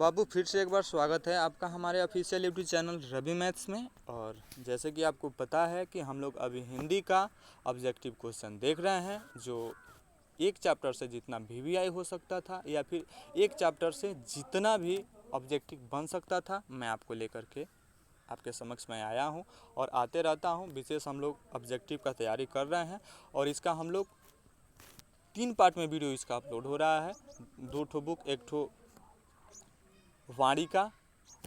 बाबू फिर से एक बार स्वागत है आपका हमारे official YouTube channel Ravi maths में। और जैसे कि आपको पता है कि हम लोग अभी हिंदी का ऑब्जेक्टिव क्वेश्चन देख रहे हैं, जो एक चैप्टर से जितना वीवीआई हो सकता था या फिर एक चैप्टर से जितना भी ऑब्जेक्टिव बन सकता था, मैं आपको लेकर के आपके समक्ष में आया हूं और आते रहता हूं। विशेष हम लोग ऑब्जेक्टिव का तैयारी कर रहे हैं और इसका हम लोग 3 पार्ट में वीडियो इसका अपलोड हो रहा है। 2 ठो बुक, एक ठो वाणिका,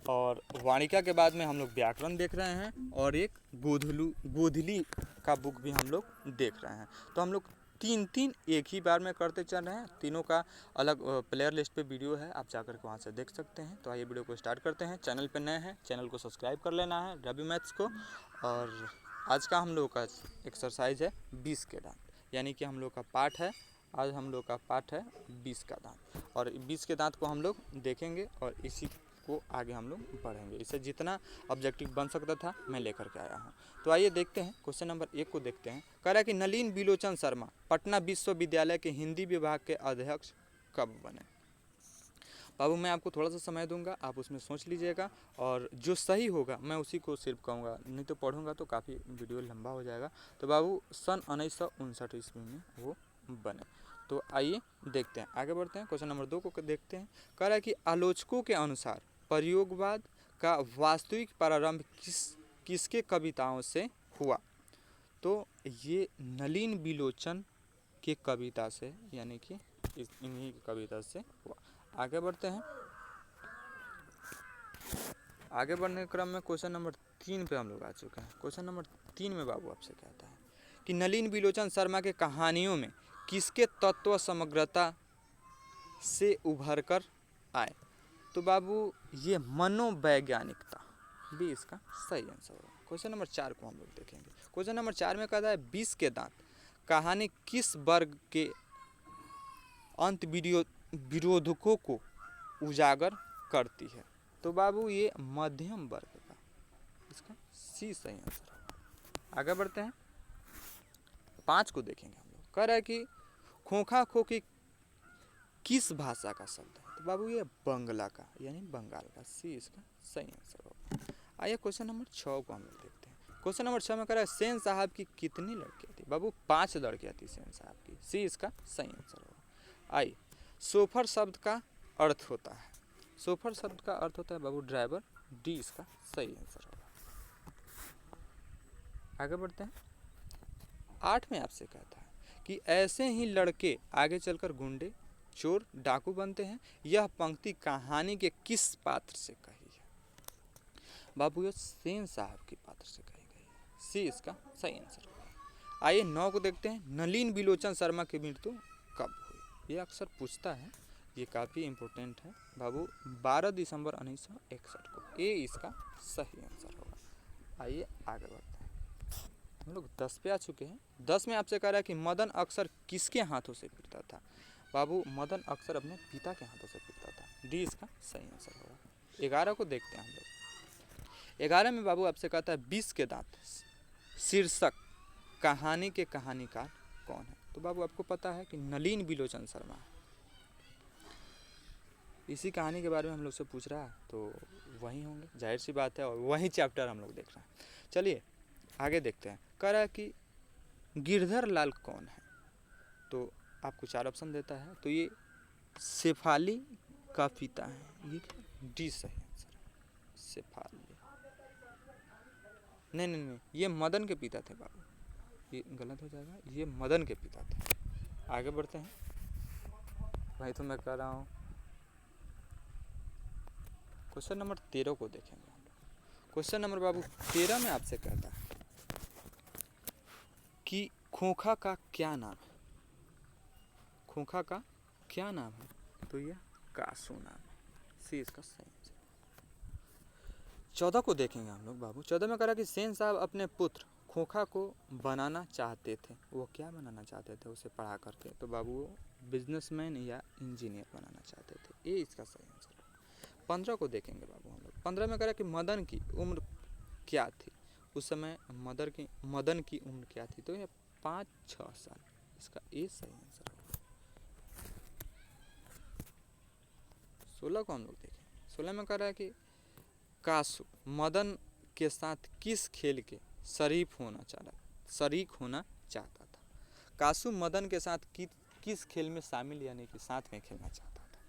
और वाणिका के बाद में हम लोग व्याकरण देख रहे हैं और एक गोधली का बुक भी हम लोग देख रहे हैं। तो हम लोग तीन एक ही बार में करते चल रहे हैं। तीनों का अलग प्लेयर लिस्ट पे वीडियो है, आप जाकर के वहाँ से देख सकते हैं। तो आइए वीडियो को स्टार्ट करते हैं। चैनल पे नए हैं, चैनल को सब्सक्राइब कर लेना है रवि मैथ्स को। और आज का हम लोग का एक्सरसाइज है 20 के दांत, यानी कि हम लोग का पाठ है। आज हम लोग का पाठ है 20 का दांत, और 20 के दांत को हम लोग देखेंगे और इसी को आगे हम लोग बढ़ेंगे। इससे जितना ऑब्जेक्टिव बन सकता था मैं लेकर के आया हूँ। तो आइए देखते हैं क्वेश्चन नंबर 1 को देखते हैं। कह रहा है कि नलिन बिलोचन शर्मा पटना विश्वविद्यालय के हिंदी विभाग के अध्यक्ष कब बने। बाबू मैं आपको थोड़ा सा समय दूंगा, आप उसमें सोच लीजिएगा और जो सही होगा मैं उसी को सिर्फ कहूँगा, नहीं तो पढ़ूंगा तो काफ़ी वीडियो लंबा हो जाएगा। तो बाबू सन 1959 ईस्वी में वो बने। तो आइए देखते हैं, आगे बढ़ते हैं। क्वेश्चन नंबर 2 को देखते हैं। कह रहा है कि आलोचकों के अनुसार प्रयोगवाद का वास्तविक प्रारंभ किसके कविताओं से हुआ। तो ये नलिन बिलोचन के कविता से, यानी कि इन्हीं की कविता से हुआ। आगे बढ़ते हैं। आगे बढ़ने के क्रम में क्वेश्चन नंबर 3 पे हम लोग आ चुके हैं। क्वेश्चन नंबर 3 में बाबू आपसे कहता है कि नलिन बिलोचन शर्मा के कहानियों में किसके तत्व समग्रता से उभर कर आए। तो बाबू ये मनोवैज्ञानिकता भी इसका सही आंसर होगा। क्वेश्चन नंबर 4 को हम लोग देखेंगे। क्वेश्चन नंबर 4 में कहता है 20 के दांत कहानी किस वर्ग के अंत विरोधकों को उजागर करती है। तो बाबू ये मध्यम वर्ग का, इसका सी सही आंसर होगा। आगे बढ़ते हैं, 5 को देखेंगे हम लोग। कह रहा है कि खोखा खोखी किस भाषा का शब्द है। तो बाबू ये बंगला का, यानी बंगाल का, सी इसका सही आंसर होगा। आइए क्वेश्चन नंबर 6 को हम लोग देखते हैं। क्वेश्चन नंबर 6 में कह रहा है सेन साहब की कितनी लड़कियां थी। बाबू 5 लड़कियां थी सेन साहब की, सी इसका सही आंसर होगा। आइए सोफर शब्द का अर्थ होता है। सोफर शब्द का अर्थ होता है बाबू ड्राइवर, डी इसका सही आंसर होगा। आगे बढ़ते हैं। 8 में आपसे कहता है कि ऐसे ही लड़के आगे चलकर गुंडे, चोर, डाकू बनते हैं। यह पंक्ति कहानी के किस पात्र से कही है। बाबू ये सेन साहब के पात्र से कही गई है, सी इसका सही आंसर होगा। आइए 9 को देखते हैं। नलिन बिलोचन शर्मा की मृत्यु कब हुई। ये अक्सर पूछता है, ये काफ़ी इम्पोर्टेंट है बाबू। 12 दिसंबर 1961 को, ए इसका सही आंसर होगा। आइए आगे बढ़ते हैं। हम लोग 10 पे आ चुके हैं। 10 में आपसे कह रहा है कि मदन अक्सर किसके हाथों से पीटता था। बाबू मदन अक्सर अपने पिता के हाथों से पीटता था, डी इसका सही आंसर होगा। 11 को देखते हैं हम लोग। 11 में बाबू आपसे कहता है 20 के दांत शीर्षक कहानी के कहानीकार कौन है। तो बाबू आपको पता है कि नलिन बिलोचन शर्मा है। इसी कहानी के बारे में हम लोग से पूछ रहा है, तो वही होंगे, जाहिर सी बात है, और वही चैप्टर हम लोग देख रहे हैं। चलिए आगे देखते हैं। कह रहा है कि गिरधर लाल कौन है। तो आपको 4 ऑप्शन देता है। तो ये शेफाली का पिता है, ये डी सही आंसर है, शेफाली। नहीं, ये मदन के पिता थे बाबू, ये गलत हो जाएगा, ये मदन के पिता थे। आगे बढ़ते हैं। भाई तो मैं कह रहा हूँ क्वेश्चन नंबर 13 को देखेंगे हम लोग। क्वेश्चन नंबर बाबू 13 में आपसे कहता है कि खोखा का क्या नाम है। खोखा का क्या नाम है। तो यह कासू नाम है, सी इसका सही आंसर। 14 को देखेंगे हम लोग बाबू। 14 में कह रहा कि सेन साहब अपने पुत्र खोखा को बनाना चाहते थे। वो क्या बनाना चाहते थे उसे पढ़ा करके। तो बाबू वो बिजनेसमैन या इंजीनियर बनाना चाहते थे, ये इसका सही आंसर है। 15 को देखेंगे बाबू हम लोग। 15 में कह रहा कि मदन की उम्र क्या थी उस समय। मदन की उम्र क्या थी। तो ये 5-6 साल, इसका ए सही आंसर होगा। 16 को हम लोग देखें। 16 में कह रहा है कि कासु मदन के साथ किस खेल के शरीक होना चाहता था। कासु मदन के साथ किस खेल में शामिल यानी कि साथ में खेलना चाहता था।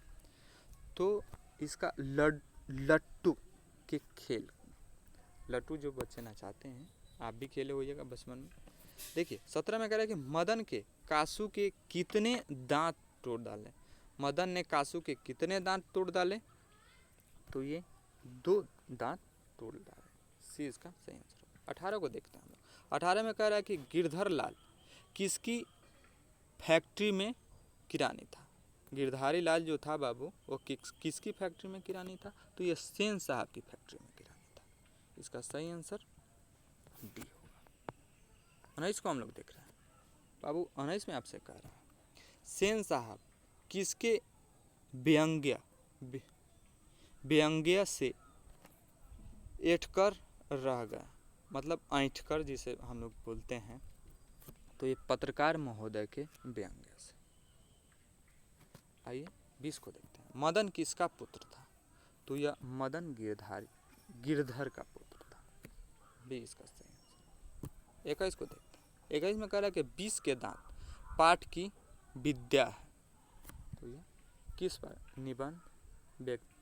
तो इसका लट्टू के खेल, लट्टू जो बच्चे ना चाहते हैं, आप भी खेले होइएगा बचपन में। देखिए 17 में कह रहा है कि मदन के कासू के कितने दांत तोड़ डाले। मदन ने कासू के कितने दांत तोड़ डाले, तो ये 2 दांत तोड़ डाले। सी इसका सही आंसर होगा। 18 को देखते हैं हम लोग। 18 में कह रहा है कि गिरधर लाल किसकी फैक्ट्री में किरानी था। गिरधारी लाल जो था बाबू वो किसकी फैक्ट्री में किरानी था, तो ये सेन साहब की फैक्ट्री में किरानी था। इसका सही आंसर डी होगा। 19 को हम लोग देख रहे हैं बाबू। 19 में आपसे कह रहा है सेन साहब किसके व्यंग्य से ऐंठकर रह गया, मतलब ऐंठकर जिसे हम लोग बोलते हैं, तो ये पत्रकार महोदय के व्यंग्य से। आइए 20 को देखते हैं। मदन किसका पुत्र था, तो यह मदन गिरधर का पुत्र था। 20 का सही आंसर। 21 को देखते हैं। 21 में कह रहा है कि 20 के दांत पाठ की विद्या है, तो यह किस पर निबंध व्यक्ति,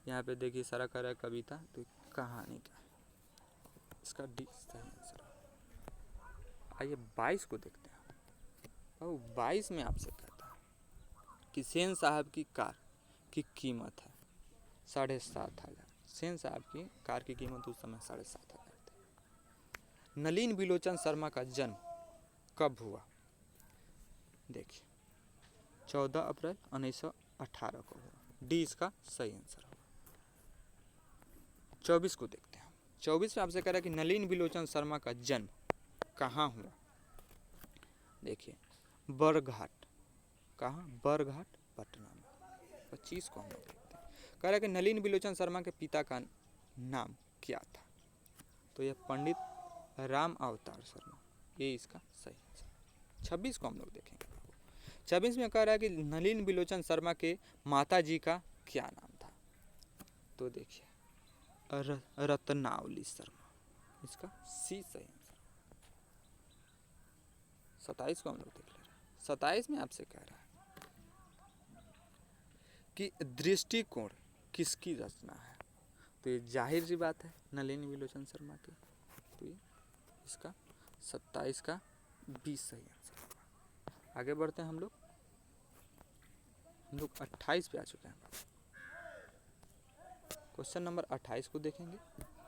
यहाँ पे देखिए सारा कह रहा है कविता, तो कहानी का है। इसका डी सही आंसर है। आइए 22 को देखते हैं। और 22 में आपसे कहता है कि सेन साहब की कार की कीमत है 7,500। सेन साहब की कार की कीमत उस समय 7,500 थी। नलिन बिलोचन शर्मा का जन्म कब हुआ, देखिए 14 अप्रैल 1918 को हुआ। डी इसका सही आंसर होगा। 24 को देखते हैं। 24 में आपसे कह रहा है कि नलिन बिलोचन शर्मा का जन्म कहाँ हुआ, देखिए बरघाट, कहाँ, बरघाट पटना में। 25 को हम लोग देखते हैं। कह रहा है कि नलिन बिलोचन शर्मा के पिता का नाम क्या था, तो यह पंडित राम अवतार शर्मा, ये इसका सही आंसर। 26 को हम लोग देखेंगे। 26 में कह रहा है कि नलिन बिलोचन शर्मा के माता जी का क्या नाम था, तो देखिए रत्नावली शर्मा, इसका सी सही आंसर। 27 को हम लोग देख ले रहे हैं। 27 में आपसे कह रहा है कि दृष्टिकोण किसकी रचना है, तो ये जाहिर सी बात है नलिनी बिलोचन शर्मा की, तो ये इसका 27 का 20 सही आंसर। आगे बढ़ते हैं हम लोग 28 पे आ चुके हैं। क्वेश्चन नंबर 28 को देखेंगे।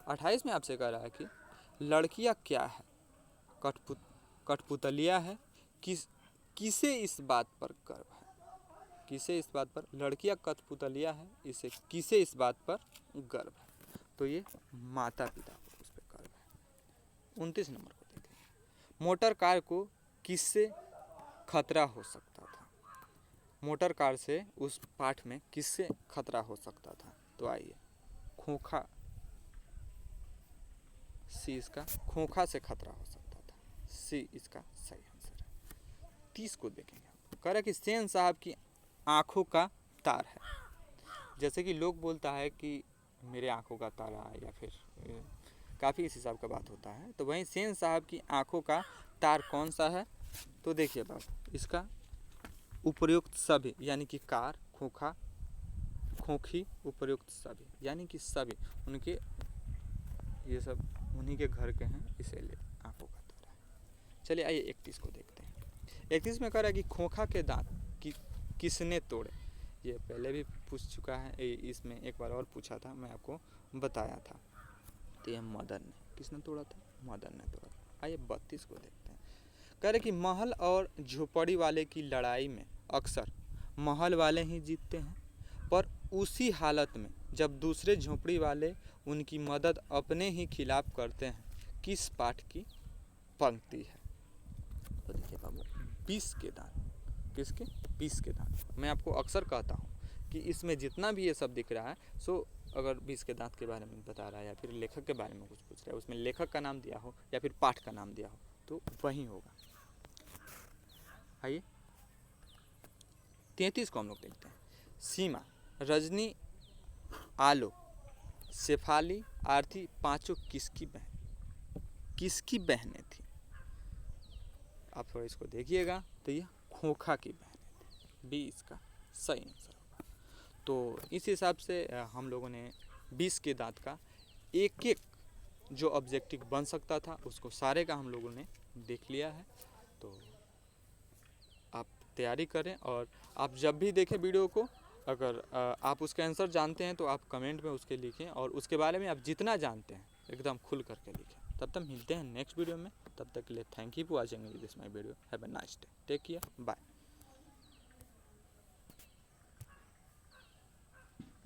28 में आपसे कह रहा है कि लड़कियां क्या है, कठपुतलिया है, किसे इस बात पर गर्व है, किसे इस बात पर, लड़कियां कठपुतलिया है, इसे किसे इस बात पर गर्व है, तो ये माता पिता को उस पर गर्व है। 29 नंबर को देखेंगे। मोटर कार को किससे खतरा हो सकता था, मोटर कार से उस पाठ में किससे खतरा हो सकता था, तो आइए खोखा, सी इसका खोखा से खतरा हो सकता था। सी इसका सही आंसर है। 30 को देखेंगे। कह रहा है कि सेन साहब की आंखों का तार है, जैसे कि लोग बोलता है कि मेरे आंखों का तारा, या फिर काफ़ी इस हिसाब का बात होता है, तो वहीं सेन साहब की आंखों का तार कौन सा है, तो देखिए बाबू इसका उपयुक्त सभी, यानी कि कार, खोखा, खोखी, उपयुक्त सभी, यानी कि सभी उनके, ये सब उन्हीं के घर के हैं, इसीलिए आंखों का तारा है। चलिए आइए 31 को देखते हैं। 31 में कह रहा है कि खोखा के दांत किसने तोड़े, ये पहले भी पूछ चुका है, इसमें एक बार और पूछा था, मैं आपको बताया था, तो ये मदन ने, किसने तोड़ा था, मदन ने तोड़ा था। आइए 32 को देखते हैं। कह रहे कि महल और झोपड़ी वाले की लड़ाई में अक्सर महल वाले ही जीतते हैं, पर उसी हालत में जब दूसरे झोपड़ी वाले उनकी मदद अपने ही खिलाफ करते हैं, किस पाठ की पंक्ति है, तो देखिए बाबू 20 के दांत, किसके, 20 के दांत। मैं आपको अक्सर कहता हूँ कि इसमें जितना भी ये सब दिख रहा है, सो अगर 20 के दांत के बारे में बता रहा है या फिर लेखक के बारे में कुछ पूछ रहा है, उसमें लेखक का नाम दिया हो या फिर पाठ का नाम दिया हो, तो वही होगा। आइए 33 को हम लोग देखते हैं। सीमा रजनी आलो, शेफाली, आरती पांचों किसकी बहनें थी? आप थोड़ा इसको देखिएगा तो ये खोखा की बहनें थी। बी इसका सही आंसर होगा। तो इस हिसाब से हम लोगों ने 20 के दांत का एक एक जो ऑब्जेक्टिव बन सकता था उसको सारे का हम लोगों ने देख लिया है। तो आप तैयारी करें और आप जब भी देखें वीडियो को, अगर आप उसका आंसर जानते हैं तो आप कमेंट में उसके लिखें, और उसके बारे में आप जितना जानते हैं एकदम खुल करके लिखें। तब तक मिलते हैं नेक्स्ट वीडियो में। तब तक के लिए thank you for watching this my video. Have a nice day, take care, bye.